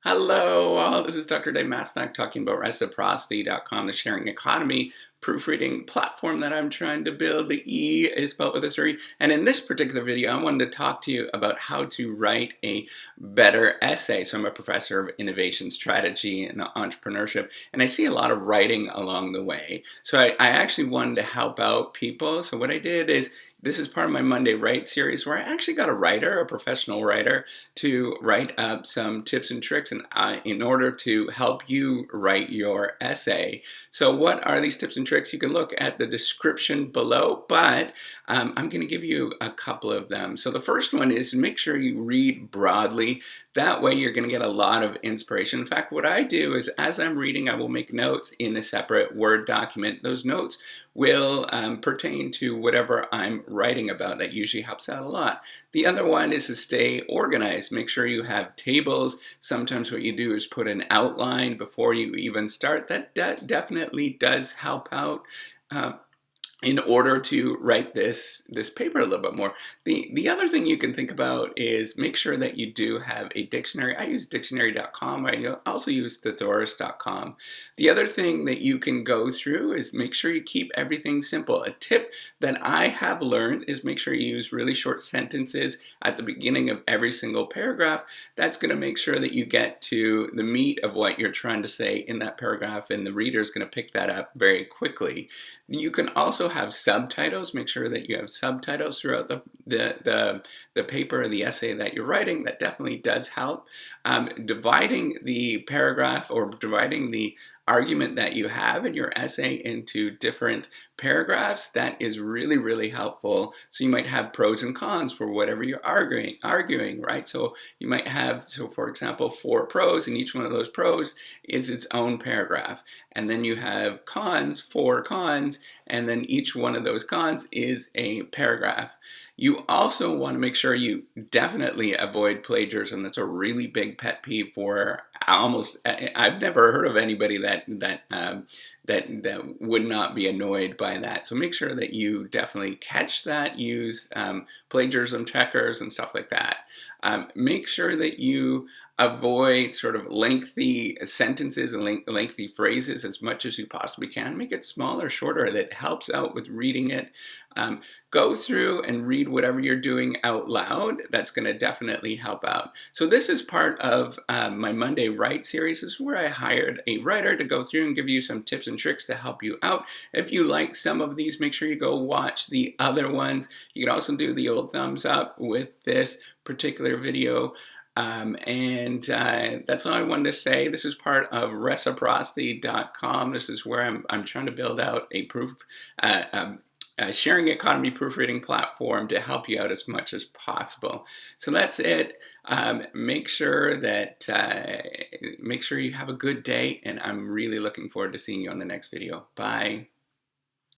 Hello, all. This is Dr. Dave Masnak talking about reciprocity.com, the sharing economy proofreading platform that I'm trying to build. The E is spelled with a 3. And in this particular video, I wanted to talk to you about how to write a better essay. So I'm a professor of innovation strategy and entrepreneurship, and I see a lot of writing along the way. So I actually wanted to help out people. So what I did is, this is part of my Monday Write series where I actually got a writer, a professional writer, to write up some tips and tricks in order to help you write your essay. So what are these tips and tricks? You can look at the description below, but I'm going to give you a couple of them. So the first one is make sure you read broadly. That way you're going to get a lot of inspiration. In fact, what I do is as I'm reading, I will make notes in a separate Word document. Those notes will pertain to whatever I'm writing about. That usually helps out a lot. The other one is to stay organized. Make sure you have tables. Sometimes what you do is put an outline before you even start. That definitely does help out. In order to write this paper a little bit more. The other thing you can think about is make sure that you do have a dictionary. I use dictionary.com. I also use thesaurus.com. The other thing that you can go through is make sure you keep everything simple. A tip that I have learned is make sure you use really short sentences at the beginning of every single paragraph. That's going to make sure that you get to the meat of what you're trying to say in that paragraph, and the reader is going to pick that up very quickly. You can also have subtitles. Make sure that you have subtitles throughout the paper or the essay that you're writing. That definitely does help. Dividing the paragraph or dividing the argument that you have in your essay into different paragraphs, that is really helpful. So you might have pros and cons for whatever you're arguing, right? So you might have, so for example, 4 pros, and each one of those pros is its own paragraph. And then you have cons, 4 cons, and then each one of those cons is a paragraph. You also want to make sure you definitely avoid plagiarism. That's a really big pet peeve for I've never heard of anybody that would not be annoyed by that. So make sure that you definitely catch that. Use plagiarism checkers and stuff like that. Make sure that you avoid sort of lengthy sentences and lengthy phrases as much as you possibly can. Make it smaller, shorter. That helps out with reading it. Go through and read whatever you're doing out loud. That's going to definitely help out. So this is part of my Monday Write series. This is where I hired a writer to go through and give you some tips and tricks to help you out. If you like some of these, make sure you go watch the other ones. You can also do the old thumbs up with this particular video. That's all I wanted to say. This is part of reciprocity.com. This is where I'm trying to build out a sharing economy proofreading platform to help you out as much as possible. So that's it. Make sure you have a good day, and I'm really looking forward to seeing you on the next video. Bye.